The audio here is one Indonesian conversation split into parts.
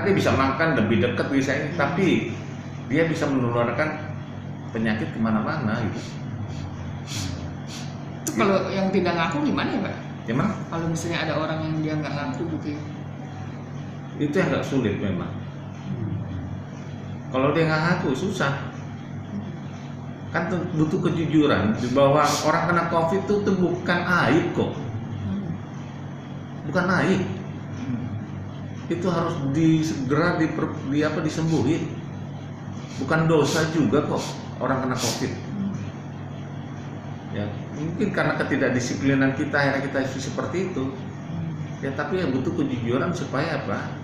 karena dia bisa makan lebih dekat bisa ini, tapi dia bisa menularkan penyakit kemana-mana gitu. Itu kalau yang tidak ngaku gimana ya Pak? Gimana? Kalau misalnya ada orang yang dia nggak ngaku gitu ya? Itu yang agak sulit memang. Kalau dia nggak ngaku susah. Kan butuh kejujuran bahwa orang kena COVID itu bukan aib kok. Bukan aib. Itu harus segera disembuhin. Bukan dosa juga kok orang kena COVID. Ya, mungkin karena ketidakdisiplinan kita akhirnya kita seperti itu. Ya, tapi ya butuh kejujuran supaya apa?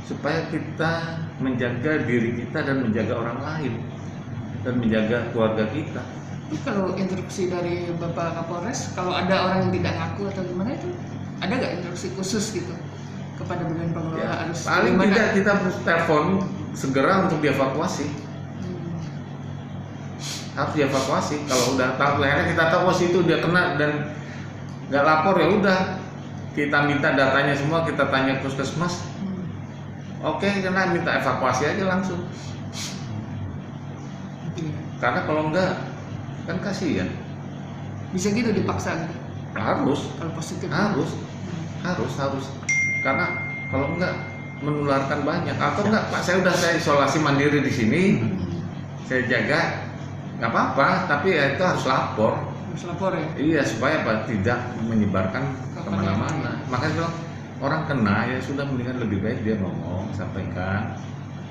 Supaya kita menjaga diri kita dan menjaga orang lain dan menjaga keluarga kita. Tapi kalau instruksi dari Bapak Kapolres, kalau ada orang yang tidak ngaku atau gimana itu, ada nggak instruksi khusus gitu kepada badan pengelola Ya, harus paling gimana? tidak kita harus telepon segera untuk dievakuasi. Harus dievakuasi. Kalau udah tahu, akhirnya kita tahu itu dia kena dan nggak lapor, ya udah kita minta datanya semua, kita tanya puskesmas. Oke, kena minta evakuasi aja langsung. Karena kalau enggak kan kasihan. Bisa gitu dipaksa gitu. Harus Kalau positif harus karena kalau enggak menularkan banyak. Atau enggak Pak, saya isolasi mandiri di sini, saya jaga, nggak apa-apa, tapi ya itu harus lapor. Harus lapor ya. Iya, supaya Pak tidak menyebarkan kemana-mana. Makanya bilang orang kena ya sudah, mendingan lebih baik dia ngomong, sampaikan.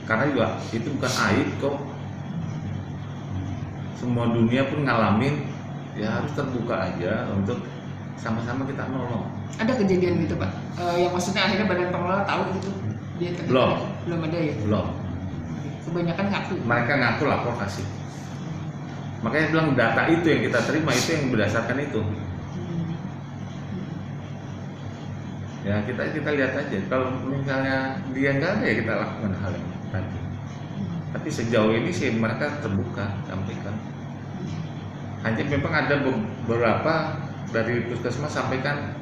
Karena juga itu bukan aib kok. Semua dunia pun ngalamin, ya harus terbuka aja untuk sama-sama kita nolong. Ada kejadian gitu Pak, yang maksudnya akhirnya badan pengelola tahu gitu dia ternyata belum ada ya? Belum. Kebanyakan ngaku. Mereka ngaku, lapor, kasih. Makanya bilang data itu yang kita terima, itu yang berdasarkan itu. Ya kita lihat aja. Kalau misalnya dia nggak ada, ya kita lakukan hal yang tadi. Tapi sejauh ini sih mereka terbuka, sampaikan. Hanya memang ada beberapa dari puskesmas sampaikan,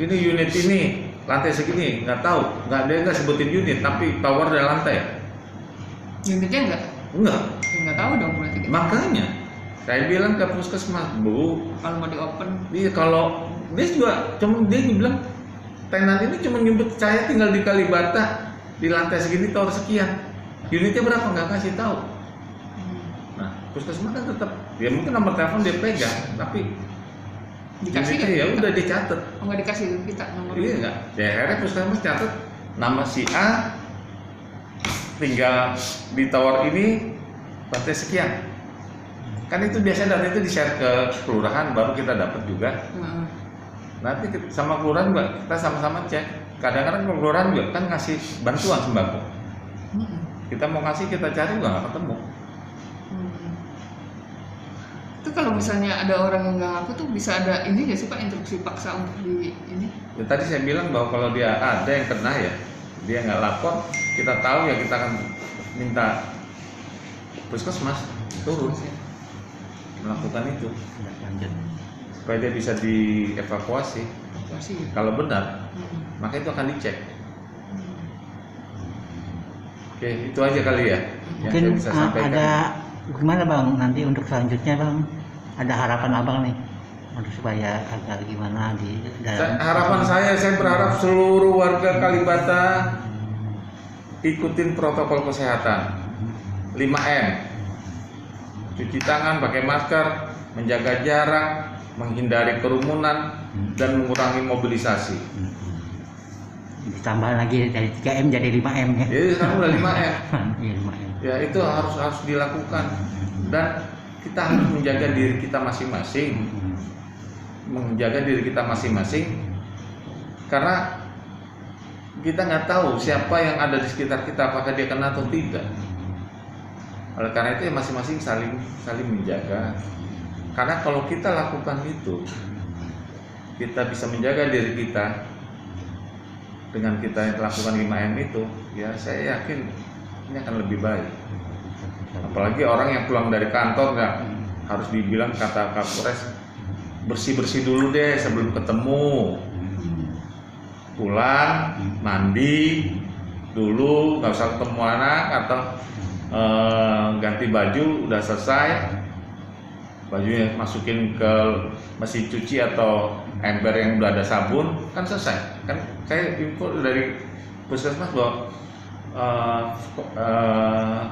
ini unit ini lantai segini, nggak tahu, nggak sebutin unit, tapi tower dan lantai. Unitnya Enggak. Ya, nggak tahu dong berarti. Makanya saya bilang ke puskesmas, Bu, kalau mau di open. Iya, kalau dia juga dia bilang tenan ini cuma nyebut saya tinggal di Kalibata di lantai segini tower sekian, unitnya berapa nggak kasih tahu. Nah puskesmas kan tetap ya mungkin nomor telepon dia pegang, tapi dikasih kan? Ya udah dicatat. Oh, nggak dikasih kita nomor. Iya nggak, ya akhirnya puskesmas catat nama si A tinggal di tower ini lantai sekian. Kan itu biasanya data itu di-share ke kelurahan, baru kita dapat juga. Nanti sama kelurahan juga kita sama-sama cek. Kadang-kadang kelurahan juga kan ngasih bantuan sembako. Kita mau ngasih, kita cari juga nggak ketemu. Itu kalau misalnya ada orang yang nggak ngaku tuh bisa ada ini nggak sih Pak, instruksi paksa untuk di ini? Ya, tadi saya bilang bahwa kalau dia ada yang kena ya, dia nggak lapor, kita tahu ya kita akan minta puskesmas turun melakukan itu supaya dia bisa dievakuasi. Kalau benar, maka itu akan dicek. Oke, itu aja kali ya yang mungkin saya bisa sampaikan. Ada gimana Bang nanti untuk selanjutnya Bang, ada harapan Abang nih untuk supaya agar gimana di dalam Harapan saya berharap seluruh warga Kalibata ikutin protokol kesehatan 5M, cuci tangan, pakai masker, menjaga jarak, menghindari kerumunan, dan mengurangi mobilisasi. Ditambah lagi dari 3M jadi 5M ya. Jadi sekarang udah 5M. Iya 5M. Ya itu harus dilakukan, dan kita harus menjaga diri kita masing-masing, karena kita nggak tahu siapa yang ada di sekitar kita, apakah dia kena atau tidak. Oleh karena itu ya masing-masing saling menjaga. Karena kalau kita lakukan itu, kita bisa menjaga diri kita dengan kita lakukan 5M itu, ya saya yakin ini akan lebih baik. Apalagi orang yang pulang dari kantor nggak harus dibilang kata Kapolres bersih-bersih dulu deh sebelum ketemu. Pulang, mandi, dulu, nggak usah ketemu anak, atau ganti baju udah selesai, bajunya masukin ke mesin cuci atau ember yang udah ada sabun, kan selesai. Kan saya info dari puskesmas bahwa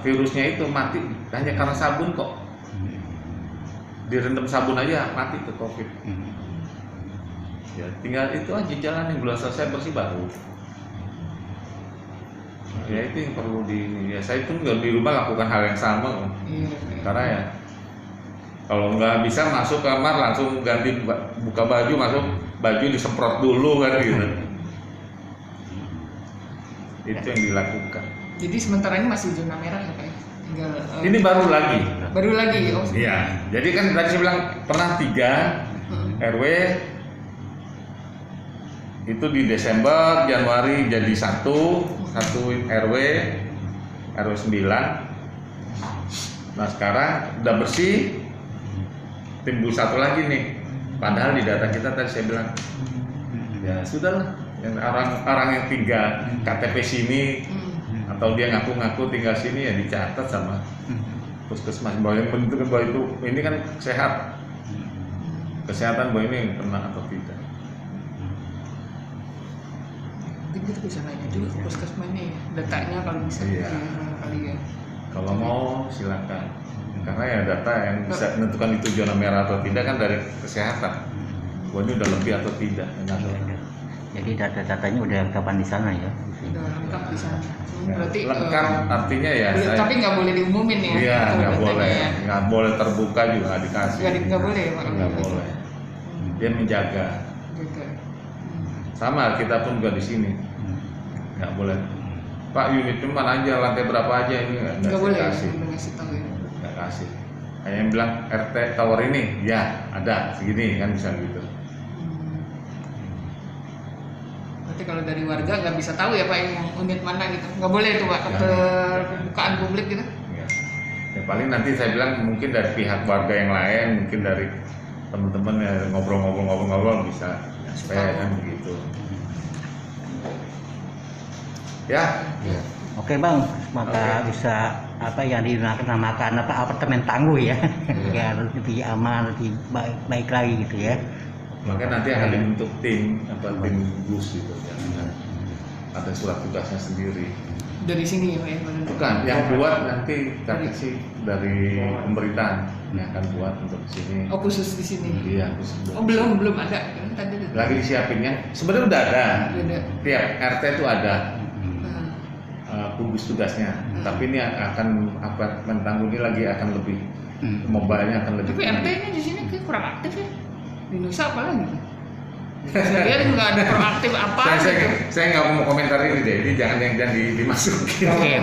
virusnya itu mati hanya karena sabun kok. Direndam sabun aja mati ke COVID. Ya tinggal itu aja, jalan yang belum selesai bersih baru. Ya itu yang perlu ya saya pun di rumah lakukan hal yang sama. Karena ya kalau nggak bisa masuk kamar langsung ganti, buka baju, masuk baju disemprot dulu kan gitu. Itu yang dilakukan. Jadi sementara ini masih zona merah ya Pak? Tinggal, ini baru lagi. Baru lagi. Oh. Iya. Jadi kan tadi saya bilang pernah 3 RW itu di Desember, Januari jadi satu RW 9. Nah sekarang udah bersih, timbul satu lagi nih. Padahal di data kita tadi saya bilang ya sudahlah, yang orang yang tinggal KTP sini atau dia ngaku-ngaku tinggal sini ya dicatat sama puskesmas bahwa yang menentukan bahwa itu ini kan kesehatan bahwa ini kena atau tidak. Mungkin kita bisa nanya dulu ke puskesmas nih datanya kalau bisa. Iya. Kali ya. Kalau mau silakan, karena ya data yang bisa menentukan itu zona merah atau tidak kan dari kesehatan, bahwa ini udah lebih atau tidak. Jadi data-datanya udah lengkapan di sana ya? Udah lengkap di sana. Ya, Berarti lengkap artinya ya. tapi nggak boleh diumumin ya? Iya, nggak boleh, Ya. nggak boleh terbuka juga nggak dikasih. Nggak boleh Pak? Nggak boleh. Dia menjaga. Gitu. Sama kita pun juga di sini nggak boleh. Pak unitnya mana aja, lantai berapa aja, ini Nggak boleh kasih. ngasih tahu ya. Nggak kasih. Kayak yang bilang RT tower ini, ya ada segini kan bisa gitu. Berarti kalau dari warga nggak bisa tahu ya Pak yang unit mana gitu? Nggak boleh itu Pak, Ya. terbukaan publik gitu? Ya. Ya paling nanti saya bilang mungkin dari pihak warga yang lain, mungkin dari teman-teman ya ngobrol-ngobrol bisa supaya kan begitu. Ya. Oke Bang, maka bisa apa yang dinamakan apartemen tangguh ya, biar lebih aman, lebih baik lagi gitu ya. Maka nanti akan dibentuk tim gus gitu ya. Ada surat tugasnya sendiri. Dari sini ya Pak ya? Bukan, yang buat nanti sih dari pemerintahan yang akan buat untuk sini. Oh khusus di sini? Iya, khusus buat. Oh belum ada kan tadi. Lagi disiapinnya. Sebenarnya udah ada. Udah. Tiap RT itu ada Nah, gugus tugasnya. Tapi ini akan tangguh ini lagi akan lebih mobile-nya akan lebih. tapi RT-nya di sini kayak kurang aktif ya. Di Nusa apa lagi? Saya lihat nggak ada proaktif apa. Saya nggak mau komentar ini deh. Ini jangan dimasukin. Oke.